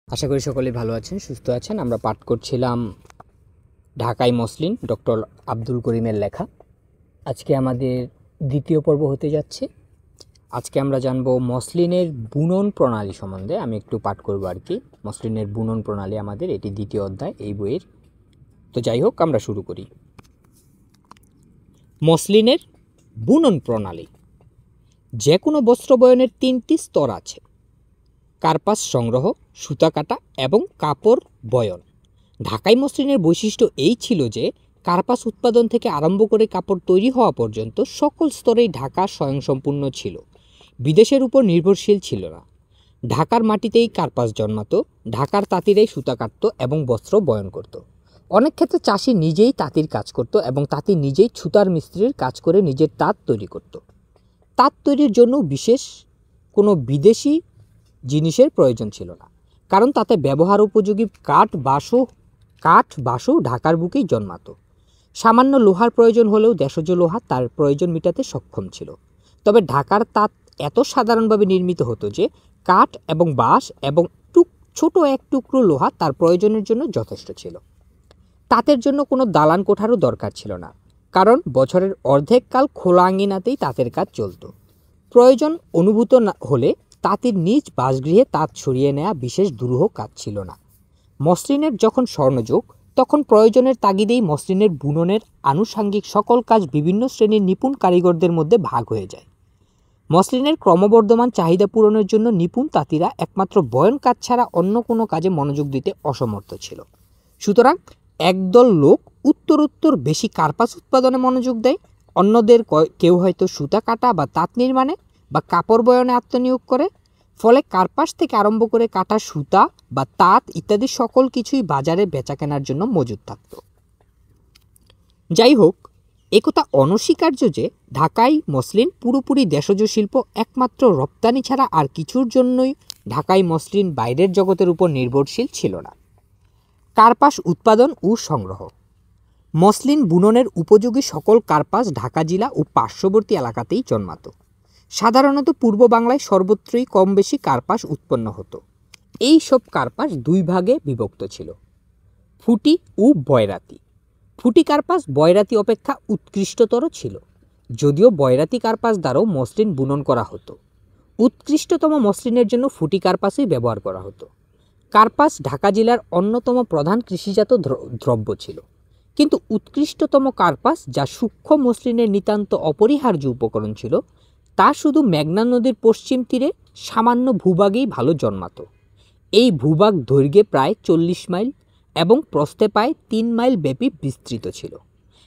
আশা করি সকলেই ভালো আছেন, সুস্থ আছেন। আমরা পাঠ করছিলাম ঢাকাই মসলিন, ডক্টর আব্দুল করিমের লেখা। আজকে আমাদের দ্বিতীয় পর্ব হতে যাচ্ছে। আজকে আমরা জানব মসলিনের বুনন প্রণালী সম্বন্ধে। আমি একটু পাঠ করব আর কি। মসলিনের বুনন প্রণালী আমাদের এটি দ্বিতীয় অধ্যায় এই বইয়ের। তো যাই হোক, আমরা শুরু করি। মসলিনের বুনন প্রণালী। যে কোনো বস্ত্র বয়নের তিনটি স্তর আছে: কার্পাস সংগ্রহ, সুতা কাটা এবং কাপড় বয়ন। ঢাকাই মসলিনের বৈশিষ্ট্য এই ছিল যে কার্পাস উৎপাদন থেকে আরম্ভ করে কাপড় তৈরি হওয়া পর্যন্ত সকল স্তরেই ঢাকা স্বয়ংসম্পূর্ণ ছিল, বিদেশের উপর নির্ভরশীল ছিল না। ঢাকার মাটিতেই কার্পাস জন্মাতো, ঢাকার তাঁতিরাই সুতা কাটত এবং বস্ত্র বয়ন করত। অনেক ক্ষেত্রে চাষি নিজেই তাঁতির কাজ করত এবং তাঁতি নিজেই ছুতার মিস্ত্রির কাজ করে নিজের তাঁত তৈরি করত। তাঁত তৈরির জন্য বিশেষ কোনো বিদেশি জিনিসের প্রয়োজন ছিল না, কারণ তাতে ব্যবহার উপযোগী কাঠ বাঁশও ঢাকার বুকেই জন্মাতো। সামান্য লোহার প্রয়োজন হলেও দেশজ লোহা তার প্রয়োজন মেটাতে সক্ষম ছিল। তবে ঢাকার তাঁত এত সাধারণভাবে নির্মিত হতো যে কাঠ এবং বাঁশ এবং ছোট এক টুকরো লোহা তার প্রয়োজনের জন্য যথেষ্ট ছিল। তাঁতের জন্য কোনো দালান কোঠারও দরকার ছিল না, কারণ বছরের অর্ধেক কাল খোলা আঙ্গিনাতেই তাঁতের কাজ চলত। প্রয়োজন অনুভূত হলে তাঁতির নিজ বাসগৃহে তাঁত সরিয়ে নেওয়া বিশেষ দুরূহ কাজ ছিল না। মসলিনের যখন স্বর্ণযুগ, তখন প্রয়োজনের তাগিদেই মসলিনের বুননের আনুষাঙ্গিক সকল কাজ বিভিন্ন শ্রেণীর নিপুণ কারিগরদের মধ্যে ভাগ হয়ে যায়। মসলিনের ক্রমবর্ধমান চাহিদা পূরণের জন্য নিপুণ তাঁতিরা একমাত্র বয়ন কাজ ছাড়া অন্য কোনো কাজে মনোযোগ দিতে অসমর্থ ছিল। সুতরাং একদল লোক উত্তরোত্তর বেশি কার্পাস উৎপাদনে মনোযোগ দেয়, অন্যদের কেউ হয়তো সুতা কাটা বা তাঁত নির্মাণে বা কাপড় বয়নে আত্মনিয়োগ করে। ফলে কার্পাস থেকে আরম্ভ করে কাটা সুতা বা তাঁত ইত্যাদি সকল কিছুই বাজারে বেচা কেনার জন্য মজুদ থাকত। যাই হোক, একথা অনস্বীকার্য যে ঢাকাই মসলিন পুরোপুরি দেশজ শিল্প, একমাত্র রপ্তানি ছাড়া আর কিছুর জন্যই ঢাকাই মসলিন বাইরের জগতের উপর নির্ভরশীল ছিল না। কার্পাস উৎপাদন ও সংগ্রহ। মসলিন বুননের উপযোগী সকল কার্পাস ঢাকা জেলা ও পার্শ্ববর্তী এলাকাতেই জন্মাতো। সাধারণত পূর্ব বাংলায় সর্বত্রই কম বেশি কার্পাস উৎপন্ন হতো। এই সব কার্পাস দুই ভাগে বিভক্ত ছিল: ফুটি ও বয়রাতি। ফুটি কার্পাস বয়রাতি অপেক্ষা উৎকৃষ্টতর ছিল, যদিও বয়রাতি কার্পাস দ্বারাও মসলিন বুনন করা হতো। উৎকৃষ্টতম মসলিনের জন্য ফুটি কার্পাসই ব্যবহার করা হতো। কার্পাস ঢাকা জেলার অন্যতম প্রধান কৃষিজাত দ্রব্য ছিল, কিন্তু উৎকৃষ্টতম কার্পাস, যা সূক্ষ্ম মসলিনের নিতান্ত অপরিহার্য উপকরণ ছিল, তা শুধু মেঘনা নদীর পশ্চিম তীরে সামান্য ভূভাগেই ভালো জন্মাতো। এই ভূভাগ দৈর্ঘ্যে প্রায় 40 মাইল এবং প্রস্থে প্রায় 3 মাইল ব্যাপী বিস্তৃত ছিল,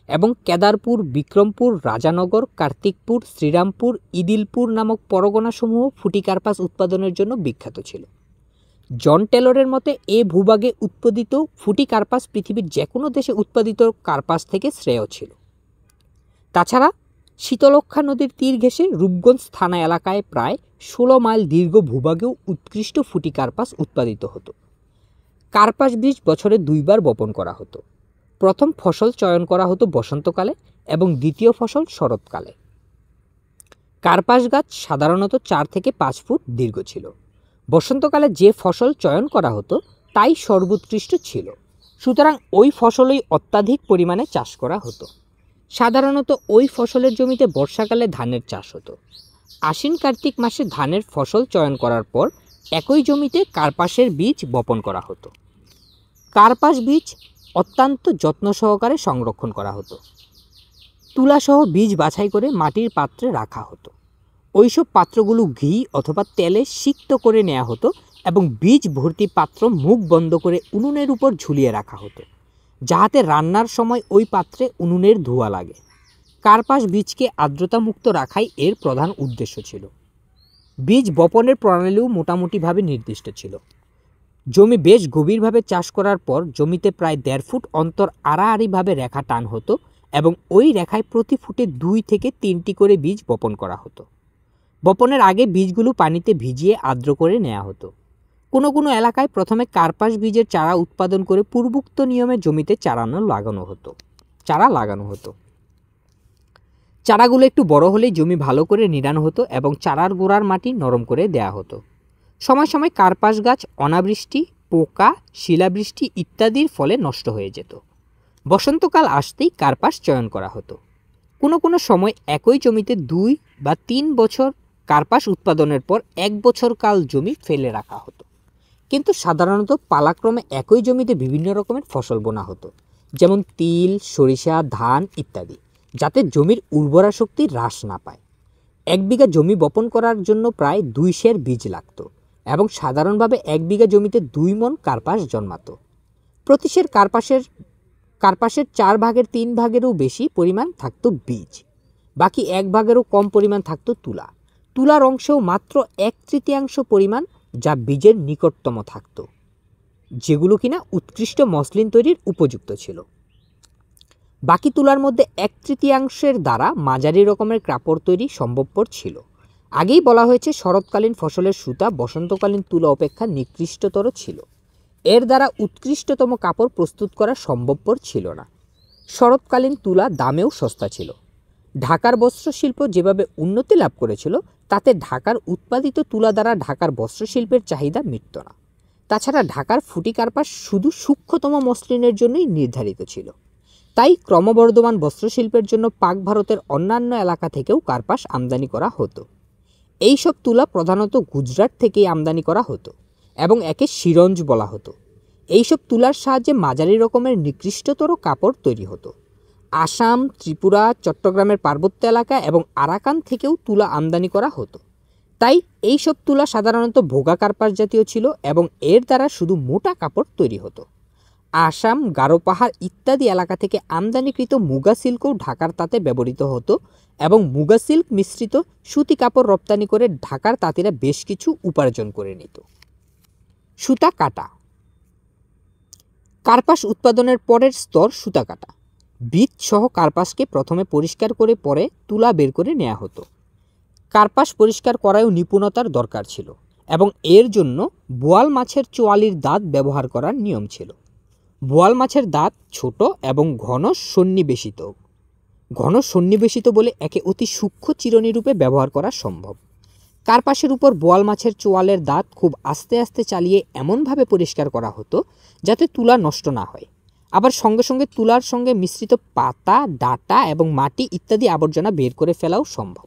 এবং কেদারপুর, বিক্রমপুর, রাজানগর, কার্তিকপুর, শ্রীরামপুর, ইদিলপুর নামক পরগনাসমূহ ফুটি কার্পাস উৎপাদনের জন্য বিখ্যাত ছিল। জন টেলরের মতে এ ভূভাগে উৎপাদিত ফুটি কার্পাস পৃথিবীর যে কোনো দেশে উৎপাদিত কার্পাস থেকে শ্রেয় ছিল। তাছাড়া শীতলক্ষ্যা নদীর তীর ঘেঁষে রূপগঞ্জ থানা এলাকায় প্রায় 16 মাইল দীর্ঘ ভূভাগেও উৎকৃষ্ট ফুটি কার্পাস উৎপাদিত হতো। কার্পাস বীজ বছরে 2 বার বপন করা হতো। প্রথম ফসল চয়ন করা হতো বসন্তকালে এবং দ্বিতীয় ফসল শরৎকালে। কার্পাস গাছ সাধারণত 4 থেকে 5 ফুট দীর্ঘ ছিল। বসন্তকালে যে ফসল চয়ন করা হতো তাই সর্বোৎকৃষ্ট ছিল, সুতরাং ওই ফসলই অত্যাধিক পরিমাণে চাষ করা হতো। সাধারণত ওই ফসলের জমিতে বর্ষাকালে ধানের চাষ হতো। আশ্বিন কার্তিক মাসে ধানের ফসল চয়ন করার পর একই জমিতে কার্পাসের বীজ বপন করা হতো। কার্পাস বীজ অত্যন্ত যত্ন সহকারে সংরক্ষণ করা হতো। তুলাসহ বীজ বাছাই করে মাটির পাত্রে রাখা হতো। ওইসব পাত্রগুলো ঘি অথবা তেলে সিক্ত করে নেওয়া হতো এবং বীজ ভর্তি পাত্র মুখ বন্ধ করে উনুনের উপর ঝুলিয়ে রাখা হতো, যাহাতে রান্নার সময় ওই পাত্রে উনুনের ধোঁয়া লাগে। কার্পাস বীজকে আর্দ্রতামুক্ত রাখাই এর প্রধান উদ্দেশ্য ছিল। বীজ বপনের প্রণালীও মোটামুটিভাবে নির্দিষ্ট ছিল। জমি বেশ গভীরভাবে চাষ করার পর জমিতে প্রায় 1.5 ফুট অন্তর আড়াআড়িভাবে রেখা টান হতো এবং ওই রেখায় প্রতি ফুটে 2 থেকে 3টি করে বীজ বপন করা হতো। বপনের আগে বীজগুলো পানিতে ভিজিয়ে আর্দ্র করে নেওয়া হতো। কোনো কোনো এলাকায় প্রথমে কার্পাস বীজের চারা উৎপাদন করে পূর্বোক্ত নিয়মে জমিতে চারা লাগানো হতো। চারাগুলো একটু বড় হলেই জমি ভালো করে নিড়ানো হতো এবং চারার গোড়ার মাটি নরম করে দেয়া হতো। সময় সময় কার্পাস গাছ অনাবৃষ্টি পোকা, শিলাবৃষ্টি ইত্যাদির ফলে নষ্ট হয়ে যেত। বসন্তকাল আসতেই কার্পাস চয়ন করা হতো। কোনো কোনো সময় একই জমিতে 2 বা 3 বছর কার্পাস উৎপাদনের পর 1 বছর কাল জমি ফেলে রাখা হতো। কিন্তু সাধারণত পালাক্রমে একই জমিতে বিভিন্ন রকমের ফসল বোনা হতো, যেমন তিল, সরিষা, ধান ইত্যাদি, যাতে জমির উর্বরা শক্তি হ্রাস না পায়। 1 বিঘা জমি বপন করার জন্য প্রায় 2 সের বীজ লাগত এবং সাধারণভাবে 1 বিঘা জমিতে 2 মণ কার্পাস জন্মাতো। প্রতি সের কার্পাসের 4 ভাগের 3 ভাগেরও বেশি পরিমাণ থাকতো বীজ, বাকি 1 ভাগেরও কম পরিমাণ থাকতো তুলা। তুলার অংশেও মাত্র 1/3 পরিমাণ যা বীজের নিকটতম থাকত, যেগুলো কিনা উৎকৃষ্ট মসলিন তৈরির উপযুক্ত ছিল। বাকি তুলার মধ্যে 1/3 দ্বারা মাঝারি রকমের কাপড় তৈরি সম্ভবপর ছিল। আগেই বলা হয়েছে শরৎকালীন ফসলের সুতা বসন্তকালীন তুলা অপেক্ষা নিকৃষ্টতর ছিল। এর দ্বারা উৎকৃষ্টতম কাপড় প্রস্তুত করা সম্ভবপর ছিল না। শরৎকালীন তুলা দামেও সস্তা ছিল। ঢাকার বস্ত্রশিল্প যেভাবে উন্নতি লাভ করেছিল, তাতে ঢাকার উৎপাদিত তুলা দ্বারা ঢাকার বস্ত্রশিল্পের চাহিদা মিটত না। তাছাড়া ঢাকার ফুটি কার্পাস শুধু সূক্ষ্মতম মসলিনের জন্যই নির্ধারিত ছিল। তাই ক্রমবর্ধমান বস্ত্রশিল্পের জন্য পাক ভারতের অন্যান্য এলাকা থেকেও কার্পাস আমদানি করা হতো। এইসব তুলা প্রধানত গুজরাট থেকেই আমদানি করা হতো এবং একে সিরঞ্জ বলা হতো। এইসব তুলার সাহায্যে মাঝারি রকমের নিকৃষ্টতর কাপড় তৈরি হতো। আসাম, ত্রিপুরা, চট্টগ্রামের পার্বত্য এলাকা এবং আরাকান থেকেও তুলা আমদানি করা হতো। তাই এইসব তুলা সাধারণত ভোগা কার্পাস জাতীয় ছিল এবং এর দ্বারা শুধু মোটা কাপড় তৈরি হতো। আসাম, গারো পাহাড় ইত্যাদি এলাকা থেকে আমদানিকৃত মুগা সিল্কও ঢাকার তাঁতে ব্যবহৃত হতো এবং মুগা সিল্ক মিশ্রিত সুতি কাপড় রপ্তানি করে ঢাকার তাঁতিরা বেশ কিছু উপার্জন করে নিত। সুতা কাটা। কার্পাস উৎপাদনের পরের স্তর সুতা কাটা। বীজ সহ কার্পাসকে প্রথমে পরিষ্কার করে পরে তুলা বের করে নেওয়া হতো। কার্পাস পরিষ্কার করায়ও নিপুণতার দরকার ছিল এবং এর জন্য বোয়াল মাছের চোয়ালির দাঁত ব্যবহার করার নিয়ম ছিল। বোয়াল মাছের দাঁত ছোট এবং ঘন সন্নিবেশিত বলে একে অতি সূক্ষ্ম চিরুনি রূপে ব্যবহার করা সম্ভব। কার্পাসের উপর বোয়াল মাছের চোয়ালের দাঁত খুব আস্তে আস্তে চালিয়ে এমনভাবে পরিষ্কার করা হতো যাতে তুলা নষ্ট না হয়। আবার সঙ্গে সঙ্গে তুলার সঙ্গে মিশ্রিত পাতা, ডাটা এবং মাটি ইত্যাদি আবর্জনা বের করে ফেলাও সম্ভব।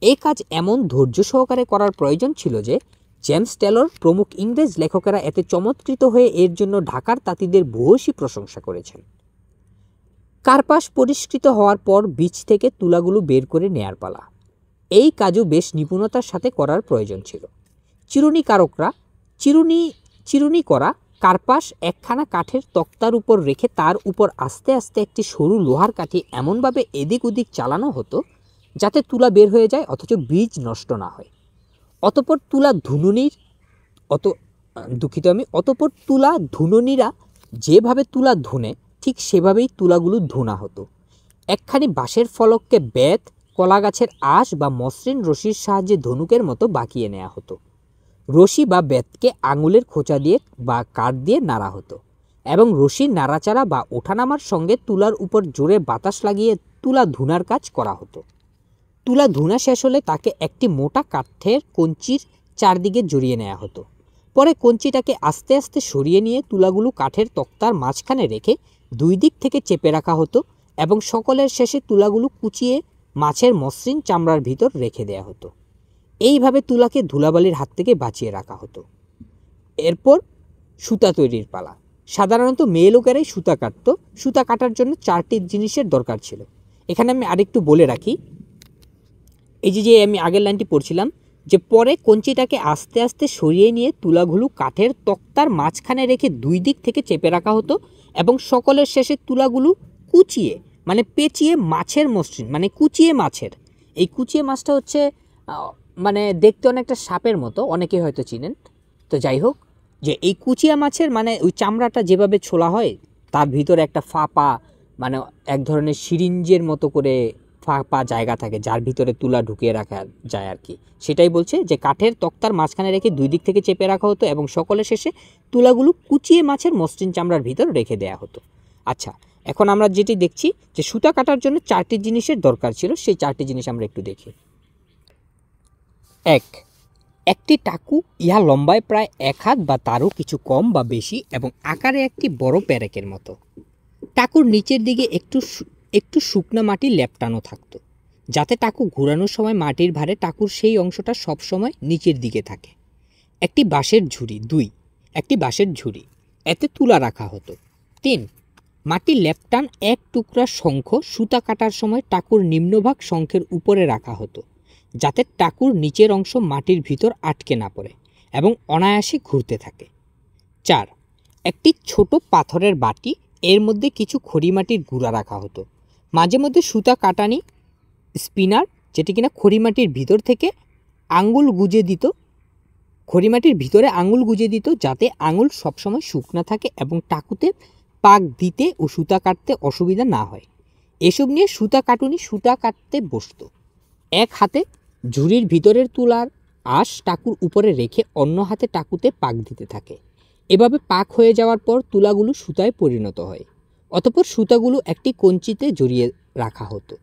এই কাজ এমন ধৈর্য সহকারে করার প্রয়োজন ছিল যে জেমস টেলর প্রমুখ ইংরেজ লেখকেরা এতে চমৎকৃত হয়ে এর জন্য ঢাকার তাঁতিদের ভূয়সী প্রশংসা করেছেন। কার্পাস পরিষ্কৃত হওয়ার পর বীজ থেকে তুলাগুলো বের করে নেয়ার পালা। এই কাজও বেশ নিপুণতার সাথে করার প্রয়োজন ছিল। চিরুনি করা কার্পাস একখানা কাঠের তক্তার উপর রেখে তার উপর আস্তে আস্তে একটি সরু লোহার কাঠি এমনভাবে এদিক ওদিক চালানো হতো যাতে তুলা বের হয়ে যায় অথচ বীজ নষ্ট না হয়। অতঃপর তুলা ধুনুনিরা যেভাবে তুলা ধুনে ঠিক সেভাবেই তুলাগুলো ধুনা হতো। একখানি বাঁশের ফলককে বেত, কলা গাছের আঁশ বা মসৃণ রশির সাহায্যে ধনুকের মতো বাঁকিয়ে নেওয়া হতো। রশি বা বেতকে আঙুলের খোঁচা দিয়ে বা কাঠ দিয়ে নাড়া হতো এবং রশির নাড়াচাড়া বা ওঠানামার সঙ্গে তুলার উপর জোরে বাতাস লাগিয়ে তুলা ধুনার কাজ করা হতো। তুলা ধুনা শেষ হলে তাকে একটি মোটা কাঠের কঞ্চির চারদিকে জড়িয়ে নেওয়া হতো। পরে কঞ্চিটাকে আস্তে আস্তে সরিয়ে নিয়ে তুলাগুলো কাঠের তক্তার মাঝখানে রেখে 2 দিক থেকে চেপে রাখা হতো এবং সকলের শেষে তুলাগুলো কুচিয়ে মাছের মসৃণ চামড়ার ভিতর রেখে দেওয়া হতো। এইভাবে তুলাকে ধুলাবালির হাত থেকে বাঁচিয়ে রাখা হতো। এরপর সুতা তৈরির পালা। সাধারণত মেয়ে লোকেরাই সুতা কাটতো। সুতা কাটার জন্য 4টি জিনিসের দরকার ছিল। এখানে আমি আরেকটু বলে রাখি, এই যে আমি আগের লাইনটি পড়ছিলাম যে পরে কঞ্চিটাকে আস্তে আস্তে সরিয়ে নিয়ে তুলাগুলো কাঠের তক্তার মাঝখানে রেখে 2 দিক থেকে চেপে রাখা হতো এবং সকলের শেষে তুলাগুলো কুচিয়ে পেঁচিয়ে মাছের মসৃণ কুচিয়ে মাছের, এই কুচিয়ে মাছটা হচ্ছে দেখতে অনেকটা সাপের মতো, অনেকেই হয়তো চিনেন। তো যাই হোক, যে এই কুচিয়া মাছের ওই চামড়াটা যেভাবে ছোলা হয় তার ভিতরে একটা ফাঁপা এক ধরনের সিরিঞ্জের মতো করে ফাঁপা জায়গা থাকে যার ভিতরে তুলা ঢুকিয়ে রাখা যায় আর কি। সেটাই বলছে যে কাঠের তক্তার মাঝখানে রেখে 2 দিক থেকে চেপে রাখা হতো এবং সকলের শেষে তুলাগুলো কুচিয়ে মাছের মসৃণ চামড়ার ভিতর রেখে দেওয়া হতো। আচ্ছা, এখন আমরা যেটি দেখছি যে সুতা কাটার জন্য 4টি জিনিসের দরকার ছিল, সেই 4টি জিনিস আমরা একটু দেখি। 1. একটি টাকু ইহা লম্বায় প্রায় 1 হাত বা তারও কিছু কম বা বেশি এবং আকারে একটি বড় পেরেকের মতো। টাকুর নিচের দিকে একটু শুকনো মাটি লেপটানো থাকতো, যাতে টাকু ঘোরানোর সময় মাটির ভারে টাকুর সেই অংশটা সবসময় নিচের দিকে থাকে। একটি বাঁশের ঝুড়ি, এতে তুলা রাখা হতো। 3. মাটির লেপটান এক টুকরা শঙ্খ সুতা কাটার সময় টাকুর নিম্নভাগ শঙ্খের উপরে রাখা হতো, যাতে টাকুর নিচের অংশ মাটির ভিতর আটকে না পড়ে এবং অনায়াসে ঘুরতে থাকে। 4. একটি ছোট পাথরের বাটি, এর মধ্যে কিছু খড়িমাটির গুঁড়া রাখা হতো। মাঝে মধ্যে সুতা কাটানি স্পিনার, যেটি কিনা খড়িমাটির ভিতর থেকে খড়িমাটির ভিতরে আঙুল গুজে দিত, যাতে আঙুল সবসময় শুকনা থাকে এবং টাকুতে পাক দিতে ও সুতা কাটতে অসুবিধা না হয়। এসব নিয়ে সুতা কাটতে বসত। এক হাতে ঝুড়ির ভিতরের তুলার আঁশ টাকুর উপরে রেখে অন্য হাতে টাকুতে পাক দিতে থাকে। এভাবে পাক হয়ে যাওয়ার পর তুলাগুলো সুতায় পরিণত হয়। অতঃপর সুতাগুলো একটি কঞ্চিতে জড়িয়ে রাখা হতো।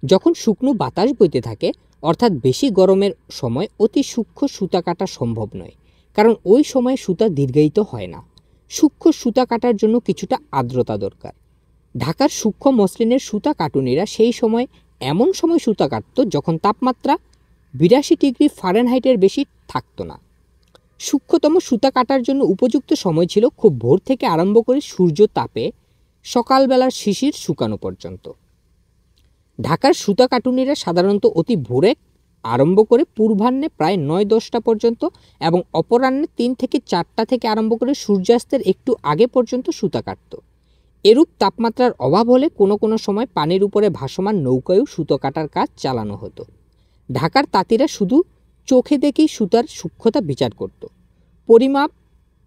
যখন শুকনো বাতাস বইতে থাকে, অর্থাৎ বেশি গরমের সময় অতি সূক্ষ্ম সুতা কাটা সম্ভব নয়, কারণ ওই সময় সুতা দীর্ঘায়িত হয় না। সূক্ষ্ম সুতা কাটার জন্য কিছুটা আর্দ্রতা দরকার। ঢাকার সূক্ষ্ম মসলিনের সুতা কাটুনিরা সেই সময় এমন সময় সুতা কাটত যখন তাপমাত্রা 82 ডিগ্রি ফারেনহাইটের বেশি থাকতো না। সূক্ষ্মতম সুতা কাটার জন্য উপযুক্ত সময় ছিল খুব ভোর থেকে আরম্ভ করে সূর্য তাপে সকালবেলার শিশির শুকানো পর্যন্ত। ঢাকার সুতা কাটুনিরা সাধারণত অতি ভোরে আরম্ভ করে পূর্বাহ্নে প্রায় 9-10টা পর্যন্ত এবং অপরাহ্নে 3 থেকে 4টা থেকে আরম্ভ করে সূর্যাস্তের একটু আগে পর্যন্ত সুতা কাটত। এরূপ তাপমাত্রার অভাব হলে কোনো কোনো সময় পানির উপরে ভাসমান নৌকায়ও সুতো কাটার কাজ চালানো হতো। ঢাকার তাঁতিরা শুধু চোখে দেখেই সুতার সূক্ষ্মতা বিচার করত।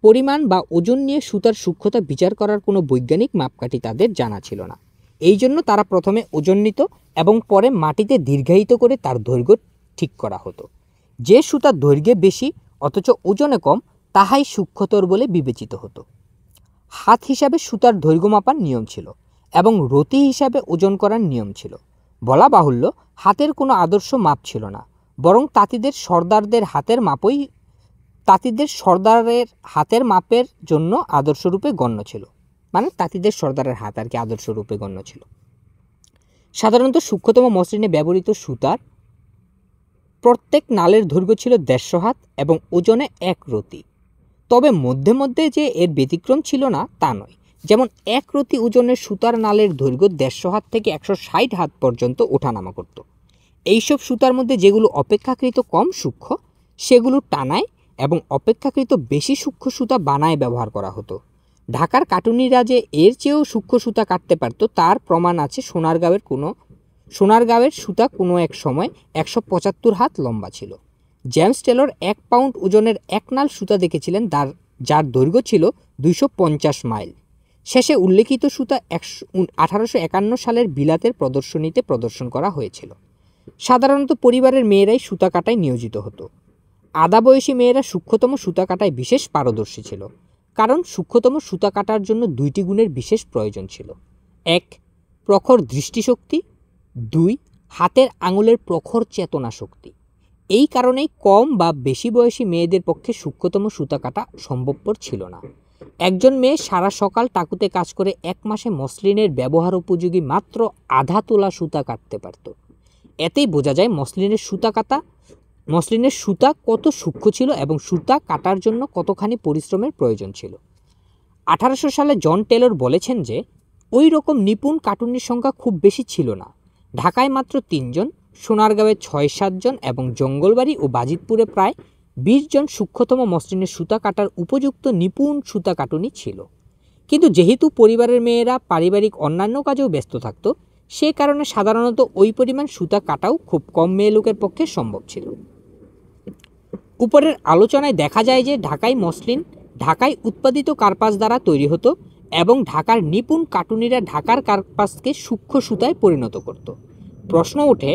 পরিমাণ বা ওজন নিয়ে সুতার সূক্ষ্মতা বিচার করার কোনো বৈজ্ঞানিক মাপকাঠি তাদের জানা ছিল না। এই জন্য তারা প্রথমে ওজন নিত এবং পরে মাটিতে দীর্ঘায়িত করে তার দৈর্ঘ্য ঠিক করা হতো। যে সুতার দৈর্ঘ্যে বেশি অথচ ওজনে কম, তাহাই সূক্ষ্মতর বলে বিবেচিত হতো। হাত হিসাবে সুতার দৈর্ঘ্য মাপার নিয়ম ছিল এবং রতি হিসাবে ওজন করার নিয়ম ছিল। বলা বাহুল্য, হাতের কোনো আদর্শ মাপ ছিল না, বরং তাঁতিদের সর্দারের হাতের মাপের জন্য আদর্শরূপে গণ্য ছিল। মানে তাঁতিদের সর্দারের হাত আর কি আদর্শরূপে গণ্য ছিল। সাধারণত সূক্ষ্মতম মসলিনে ব্যবহৃত সুতার প্রত্যেক নালের দৈর্ঘ্য ছিল 150 হাত এবং ওজনে 1 রতি। তবে মধ্যে মধ্যে যে এর ব্যতিক্রম ছিল না তা নয়। যেমন 1 রতি ওজনের সুতার নালের দৈর্ঘ্য 150 হাত থেকে 160 হাত পর্যন্ত ওঠানামা করত। এইসব সুতার মধ্যে যেগুলো অপেক্ষাকৃত কম সূক্ষ্ম, সেগুলো টানায় এবং অপেক্ষাকৃত বেশি সূক্ষ্ম সুতা বানায় ব্যবহার করা হতো। ঢাকার কাটুনিরা যে এর চেয়েও সূক্ষ্ম সুতা কাটতে পারত তার প্রমাণ আছে। সোনারগাঁওয়ের সুতা কোনো এক সময় 175 হাত লম্বা ছিল। জেমস টেলর 1 পাউন্ড ওজনের এক নাল সুতা দেখেছিলেন, যার দৈর্ঘ্য ছিল 250 মাইল। শেষে উল্লেখিত সুতা 1851 সালের বিলাতের প্রদর্শনীতে প্রদর্শন করা হয়েছিল। সাধারণত পরিবারের মেয়েরাই সুতা কাটায় নিয়োজিত হতো। আধা বয়সী মেয়েরা সূক্ষ্মতম সুতা কাটায় বিশেষ পারদর্শী ছিল, কারণ সূক্ষ্মতম সুতা কাটার জন্য 2টি গুণের বিশেষ প্রয়োজন ছিল। 1. প্রখর দৃষ্টিশক্তি। 2. হাতের আঙুলের প্রখর চেতনা শক্তি। এই কারণেই কম বা বেশি বয়সী মেয়েদের পক্ষে সূক্ষ্মতম সুতা কাটা সম্ভবপর ছিল না। একজন মেয়ে সারা সকাল টাকুতে কাজ করে 1 মাসে মসলিনের ব্যবহার উপযোগী মাত্র আধা তোলা সুতা কাটতে পারত। এতেই বোঝা যায় মসলিনের সুতা কত সূক্ষ্ম ছিল এবং সুতা কাটার জন্য কতখানি পরিশ্রমের প্রয়োজন ছিল। 1800 সালে জন টেলর বলেছেন যে ওই রকম নিপুণ কাটুনির সংখ্যা খুব বেশি ছিল না। ঢাকায় মাত্র 3 জন, সোনারগাঁওয়ে 6-7 জন এবং জঙ্গলবাড়ি ও বাজিতপুরে প্রায় 20 জন সূক্ষ্মতম মসলিনের সুতা কাটার উপযুক্ত নিপুণ সুতা কাটুনি ছিল। কিন্তু যেহেতু পরিবারের মেয়েরা পারিবারিক অন্যান্য কাজেও ব্যস্ত থাকত, সে কারণে সাধারণত ওই পরিমাণ সুতা কাটাও খুব কম মেয়ে লোকের পক্ষে সম্ভব ছিল। উপরের আলোচনায় দেখা যায় যে ঢাকায় উৎপাদিত কার্পাস দ্বারা তৈরি হতো এবং ঢাকার নিপুণ কাটুনিরা ঢাকার কার্পাসকে সূক্ষ্ম সুতায় পরিণত করত। প্রশ্ন ওঠে,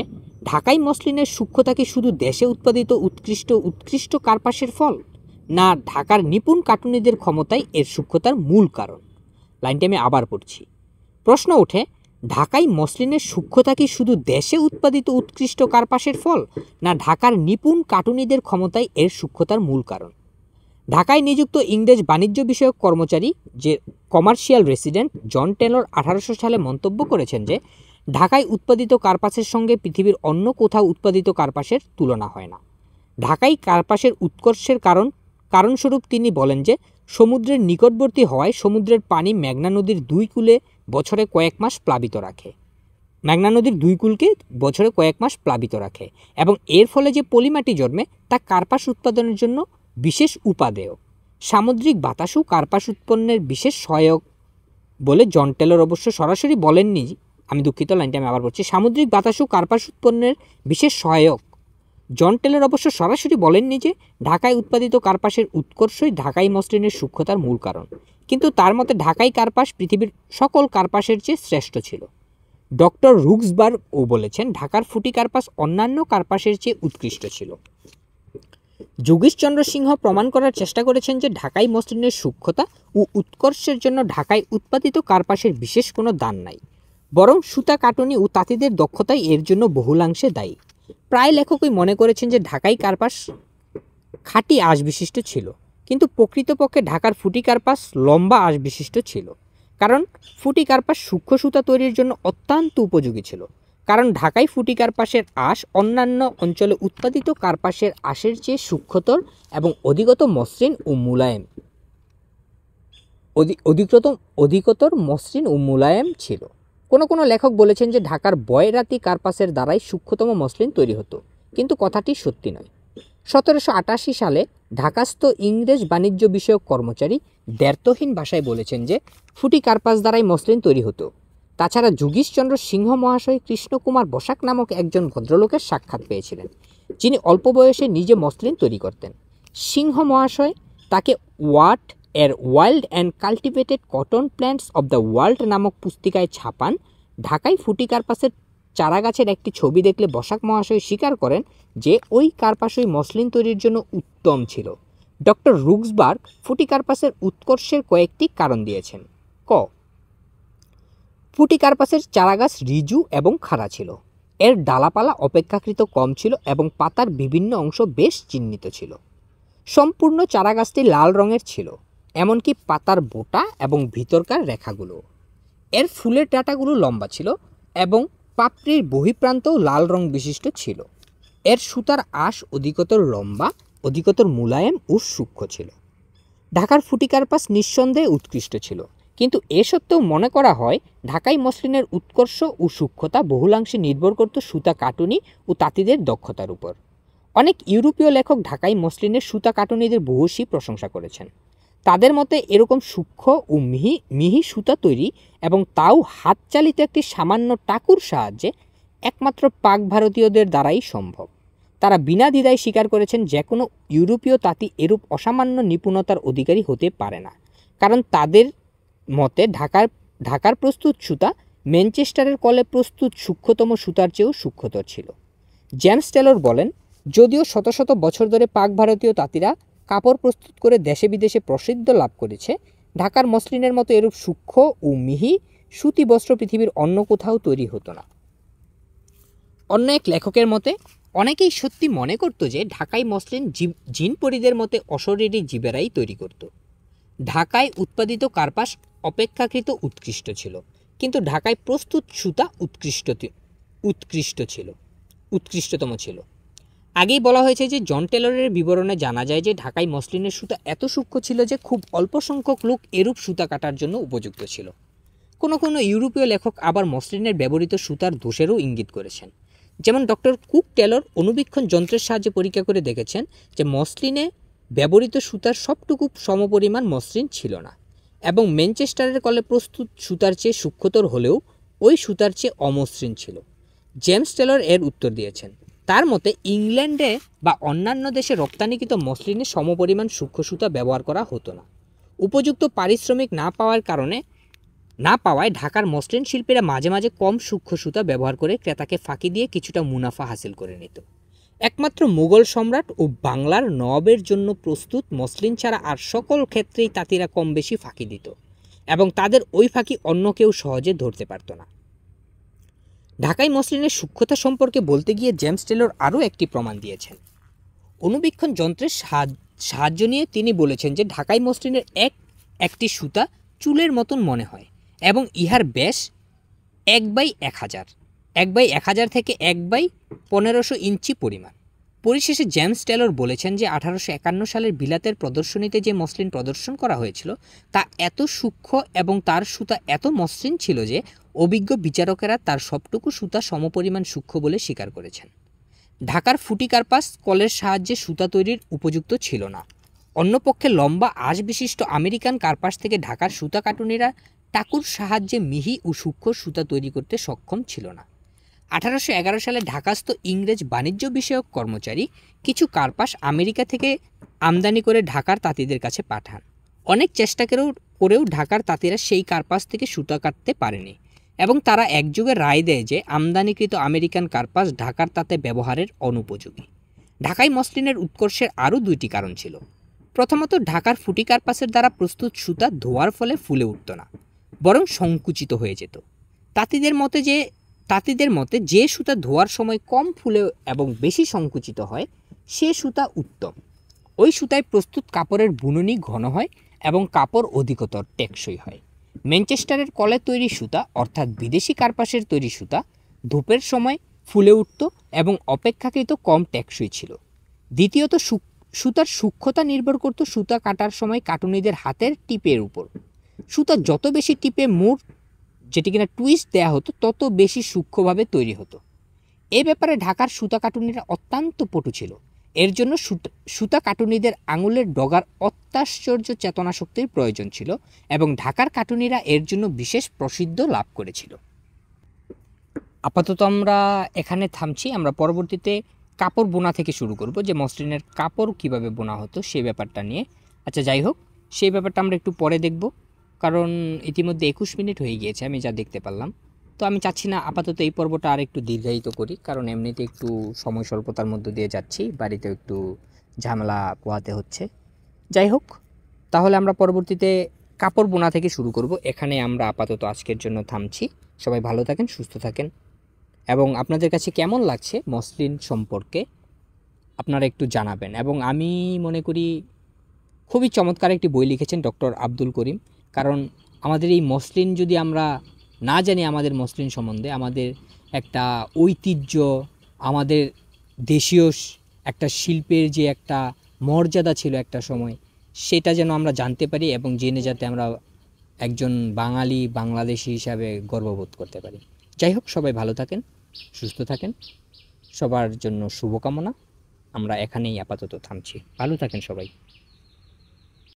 ঢাকাই মসলিনের সূক্ষ্মতা কি শুধু দেশে উৎপাদিত উৎকৃষ্ট কার্পাসের ফল, না ঢাকার নিপুণ কাটুনিদের ক্ষমতাই এর সূক্ষ্মতার মূল কারণ? লাইনটি আমি আবার পড়ছি। প্রশ্ন ওঠে, ঢাকাই মসলিনের সূক্ষ্মতা কি শুধু দেশে উৎপাদিত উৎকৃষ্ট কার্পাসের ফল, না ঢাকার নিপুণ কাটুনিদের ক্ষমতাই এর সূক্ষ্মতার মূল কারণ? ঢাকায় নিযুক্ত ইংরেজ বাণিজ্য বিষয়ক কর্মচারী যে কমার্শিয়াল রেসিডেন্ট জন টেলর 1800 সালে মন্তব্য করেছেন যে ঢাকায় উৎপাদিত কার্পাসের সঙ্গে পৃথিবীর অন্য কোথাও উৎপাদিত কার্পাসের তুলনা হয় না। ঢাকাই কার্পাসের উৎকর্ষের কারণস্বরূপ তিনি বলেন যে সমুদ্রের নিকটবর্তী হওয়ায় সমুদ্রের পানি মেঘনা নদীর দুই কূলে বছরে কয়েক মাস প্লাবিত রাখে। মেঘনা নদীর দুই কূলকে বছরে কয়েক মাস প্লাবিত রাখে এবং এর ফলে যে পলিমাটি জন্মে তা কার্পাস উৎপাদনের জন্য বিশেষ উপাদেয়। সামুদ্রিক বাতাসও কার্পাস উৎপন্নের বিশেষ সহায়ক বলে জন টেলর অবশ্য সরাসরি বলেননি। আমি দুঃখিত, লাইনটা আমি আবার বলছি। সামুদ্রিক বাতাসও কার্পাস উৎপন্নের বিশেষ সহায়ক। জন টেলর অবশ্য সরাসরি বলেননি যে ঢাকায় উৎপাদিত কার্পাসের উৎকর্ষই ঢাকাই মসলিনের সূক্ষ্মতার মূল কারণ, কিন্তু তার মতে ঢাকাই কার্পাস পৃথিবীর সকল কার্পাসের চেয়ে শ্রেষ্ঠ ছিল। ডক্টর রুক্সবার্গও বলেছেন ঢাকার ফুটি কার্পাস অন্যান্য কার্পাসের চেয়ে উৎকৃষ্ট ছিল। যোগীশচন্দ্র সিংহ প্রমাণ করার চেষ্টা করেছেন যে ঢাকাই মসলিনের সূক্ষ্মতা ও উৎকর্ষের জন্য ঢাকায় উৎপাদিত কার্পাসের বিশেষ কোনো দান নাই, বরং সুতা কাটুনি ও তাঁতিদের দক্ষতাই এর জন্য বহুলাংশে দায়ী। প্রায় লেখকই মনে করেছেন যে ঢাকাই কার্পাস খাঁটি আঁশ বিশিষ্ট ছিল, কিন্তু প্রকৃতপক্ষে ঢাকার ফুটি কার্পাস লম্বা আঁশ বিশিষ্ট ছিল, কারণ ফুটি কার্পাস সূক্ষ্ম সুতা তৈরির জন্য অত্যন্ত উপযোগী ছিল। কারণ ঢাকাই ফুটি কার্পাসের আঁশ অন্যান্য অঞ্চলে উৎপাদিত কার্পাসের আঁশের চেয়ে সূক্ষ্মতর এবং অধিকতর মসৃণ ও মুলায়েম ছিল। কোনো লেখক বলেছেন যে ঢাকার বয়রাতি কার্পাসের দ্বারাই সূক্ষ্মতম মসলিন তৈরি হতো, কিন্তু কথাটি সত্যি নয়। 1788 সালে ঢাকাস্থ ইংরেজ বাণিজ্য বিষয়ক কর্মচারী দ্ব্যর্থহীন ভাষায় বলেছেন যে ফুটি কার্পাস দ্বারাই মসলিন তৈরি হতো। তাছাড়া যোগীশচন্দ্র সিংহ মহাশয় কৃষ্ণকুমার বসাক নামক একজন ভদ্রলোকের সাক্ষাৎ পেয়েছিলেন, যিনি অল্প বয়সে নিজে মসলিন তৈরি করতেন। সিংহ মহাশয় তাকে ওয়াট এর wild and cultivated cotton plants of the world নামক পুস্তিকায় ছাপান ঢাকাই ফুটি কার্পাসের চারাগাছের একটি ছবি দেখলে বসাক মহাশয় স্বীকার করেন যে ওই কার্পাসই মসলিন তৈরির জন্য উত্তম ছিল। ডক্টর রুক্সবার্গ ফুটি কার্পাসের উৎকর্ষের কয়েকটি কারণ দিয়েছেন। ক, ফুটি কার্পাসের চারাগাছ ঋজু এবং খাড়া ছিল, এর ডালাপালা অপেক্ষাকৃত কম ছিল এবং পাতার বিভিন্ন অংশ বেশ চিহ্নিত ছিল। সম্পূর্ণ চারাগাছটি লাল রঙের ছিল, এমনকি পাতার বোটা এবং ভিতরকার রেখাগুলো। এর ফুলের ডাঁটাগুলো লম্বা ছিল এবং পাপড়ির বহিপ্রান্তও লাল রং বিশিষ্ট ছিল। এর সুতার আঁশ অধিকতর লম্বা, অধিকতর মুলায়েম ও সূক্ষ্ম ছিল। ঢাকার ফুটি কার্পাস নিঃসন্দেহে উৎকৃষ্ট ছিল, কিন্তু এ সত্ত্বেও মনে করা হয় ঢাকাই মসলিনের উৎকর্ষ ও সূক্ষ্মতা বহুলাংশে নির্ভর করত সুতা কাটুনি ও তাঁতিদের দক্ষতার উপর। অনেক ইউরোপীয় লেখক ঢাকাই মসলিনের সুতা কাটুনিদের বহুশী প্রশংসা করেছেন। তাদের মতে এরকম সূক্ষ্ম ও মিহি সুতা তৈরি, এবং তাও হাত চালিত একটি সামান্য টাকুর সাহায্যে, একমাত্র পাক ভারতীয়দের দ্বারাই সম্ভব। তারা বিনা দ্বিধায় স্বীকার করেছেন যে কোনো ইউরোপীয় তাঁতি এরূপ অসামান্য নিপুণতার অধিকারী হতে পারে না, কারণ তাদের মতে ঢাকার প্রস্তুত সুতা ম্যানচেস্টারের কলে প্রস্তুত সূক্ষ্মতম সুতার চেয়েও সূক্ষ্মতর ছিল। জেমস টেলর বলেন, যদিও শত শত বছর ধরে পাক ভারতীয় তাঁতিরা কাপড় প্রস্তুত করে দেশে বিদেশে প্রসিদ্ধ লাভ করেছে, ঢাকার মসলিনের মতো এরূপ সূক্ষ্ম ও মিহি সুতি বস্ত্র পৃথিবীর অন্য কোথাও তৈরি হতো না। অন্য এক লেখকের মতে, অনেকেই সত্যি মনে করত যে ঢাকাই মসলিন জিনপরিদের মতে অশরীরী জীবেরাই তৈরি করত। ঢাকায় উৎপাদিত কার্পাস অপেক্ষাকৃত উৎকৃষ্ট ছিল, কিন্তু ঢাকায় প্রস্তুত সুতা উৎকৃষ্টতম ছিল। আগেই বলা হয়েছে যে জন টেলরের বিবরণে জানা যায় যে ঢাকাই মসলিনের সুতা এত সূক্ষ্ম ছিল যে খুব অল্প সংখ্যক লোক এরূপ সুতা কাটার জন্য উপযুক্ত ছিল। কোনো ইউরোপীয় লেখক আবার মসলিনের ব্যবহৃত সুতার দোষেরও ইঙ্গিত করেছেন। যেমন ডক্টর কুক টেলর অনুবীক্ষণ যন্ত্রের সাহায্যে পরীক্ষা করে দেখেছেন যে মসলিনে ব্যবহৃত সুতার সবটুকু সমপরিমাণ মসৃণ ছিল না, এবং ম্যানচেস্টারের কলে প্রস্তুত সুতার চেয়ে সূক্ষ্মতর হলেও ওই সুতার চেয়ে অমসৃণ ছিল। জেমস টেলর এর উত্তর দিয়েছেন, তার মতে ইংল্যান্ডে বা অন্যান্য দেশে রপ্তানিকৃত মসলিনে সমপরিমাণ সূক্ষ্ম সুতা ব্যবহার করা হতো না। উপযুক্ত পারিশ্রমিক না পাওয়ায় ঢাকার মসলিন শিল্পীরা মাঝে মাঝে কম সূক্ষ্ম সুতা ব্যবহার করে ক্রেতাকে ফাঁকি দিয়ে কিছুটা মুনাফা হাসিল করে নিত। একমাত্র মুঘল সম্রাট ও বাংলার নবাবের জন্য প্রস্তুত মসলিন ছাড়া আর সকল ক্ষেত্রেই তাঁতিরা কম বেশি ফাঁকি দিত, এবং তাদের ওই ফাঁকি অন্য কেউ সহজে ধরতে পারত না। ঢাকাই মসলিনের সূক্ষ্মতা সম্পর্কে বলতে গিয়ে জেমস টেলর আরও একটি প্রমাণ দিয়েছেন। অনুবীক্ষণ যন্ত্রের সাহায্য নিয়ে তিনি বলেছেন যে ঢাকাই মসলিনের একটি সুতা চুলের মতন মনে হয় এবং ইহার ব্যাস 1/1000 1/1000 থেকে 1/1500 ইঞ্চি পরিমাণ। পরিশেষে জেমস টেলর বলেছেন যে 1851 সালের বিলাতের প্রদর্শনীতে যে মসলিন প্রদর্শন করা হয়েছিল তা এত সূক্ষ্ম এবং তার সুতা এত মসৃণ ছিল যে অভিজ্ঞ বিচারকেরা তার সবটুকু সুতা সমপরিমাণ সূক্ষ্ম বলে স্বীকার করেছেন। ঢাকার ফুটি কার্পাস কলের সাহায্যে সুতা তৈরির উপযুক্ত ছিল না। অন্যপক্ষে লম্বা আঁশ বিশিষ্ট আমেরিকান কার্পাস থেকে ঢাকার সুতা কাটুনিরা টাকুর সাহায্যে মিহি ও সূক্ষ্ম সুতা তৈরি করতে সক্ষম ছিল না। 1811 সালে ঢাকাস্থ ইংরেজ বাণিজ্য বিষয়ক কর্মচারী কিছু কার্পাস আমেরিকা থেকে আমদানি করে ঢাকার তাঁতিদের কাছে পাঠান। অনেক চেষ্টা করেও ঢাকার তাঁতিরা সেই কার্পাস থেকে সুতা কাটতে পারেনি এবং তারা একযুগে রায় দেয় যে আমদানিকৃত আমেরিকান কার্পাস ঢাকার তাঁতে ব্যবহারের অনুপযোগী। ঢাকাই মসলিনের উৎকর্ষের আরও দুইটি কারণ ছিল। প্রথমত, ঢাকার ফুটি কার্পাসের দ্বারা প্রস্তুত সুতা ধোয়ার ফলে ফুলে উঠত না, বরং সংকুচিত হয়ে যেত। তাঁতিদের মতে যে সুতা ধোয়ার সময় কম ফুলে এবং বেশি সংকুচিত হয় সে সুতা উত্তম। ওই সুতায় প্রস্তুত কাপড়ের বুননি ঘন হয় এবং কাপড় অধিকতর টেকসই হয়। ম্যানচেস্টারের কলে তৈরি সুতা অর্থাৎ বিদেশি কার্পাসের তৈরি সুতা ধূপের সময় ফুলে উঠত এবং অপেক্ষাকৃত কম টেকসই ছিল। দ্বিতীয়ত, সুতার সূক্ষ্মতা নির্ভর করত সুতা কাটার সময় কাটুনিদের হাতের টিপের উপর। সুতা যত বেশি টিপে মুড় যেটি কিনা টুইস্ট দেয়া হতো তত বেশি সূক্ষ্মভাবে তৈরি হতো। এ ব্যাপারে ঢাকার সুতা কাটুনিরা অত্যন্ত পটু ছিল। এর জন্য সুতা কাটুনিদের আঙুলের ডগার অত্যাশ্চর্য চেতনাশক্তির প্রয়োজন ছিল এবং ঢাকার কাটুনিরা এর জন্য বিশেষ প্রসিদ্ধ লাভ করেছিল। আপাতত আমরা এখানে থামছি। আমরা পরবর্তীতে কাপড় বোনা থেকে শুরু করব, যে মসলিনের কাপড় কিভাবে বোনা হতো সেই ব্যাপারটা নিয়ে। আচ্ছা, যাই হোক, সেই ব্যাপারটা আমরা একটু পরে দেখব, কারণ ইতিমধ্যে 21 মিনিট হয়ে গিয়েছে আমি যা দেখতে পারলাম। তো আমি চাচ্ছি না আপাতত এই পর্বটা আর একটু দীর্ঘায়িত করি, কারণ এমনিতে একটু সময় স্বল্পতার মধ্য দিয়ে যাচ্ছি, বাড়িতেও একটু ঝামেলা পোহাতে হচ্ছে। যাই হোক, তাহলে আমরা পরবর্তীতে কাপড় বোনা থেকে শুরু করব। এখানে আমরা আপাতত আজকের জন্য থামছি। সবাই ভালো থাকেন, সুস্থ থাকেন, এবং আপনাদের কাছে কেমন লাগছে মসলিন সম্পর্কে আপনারা একটু জানাবেন। এবং আমি মনে করি খুবই চমৎকার একটি বই লিখেছেন ডক্টর আব্দুল করিম। কারণ আমাদের এই মসলিন যদি আমরা না জানি, আমাদের মসলিন সম্বন্ধে, আমাদের একটা ঐতিহ্য, আমাদের দেশীয় একটা শিল্পের যে একটা মর্যাদা ছিল একটা সময়, সেটা যেন আমরা জানতে পারি এবং জেনে যাতে আমরা একজন বাঙালি বাংলাদেশি হিসাবে গর্ববোধ করতে পারি। যাই হোক, সবাই ভালো থাকেন, সুস্থ থাকেন, সবার জন্য শুভকামনা। আমরা এখানেই আপাতত থামছি। ভালো থাকেন সবাই।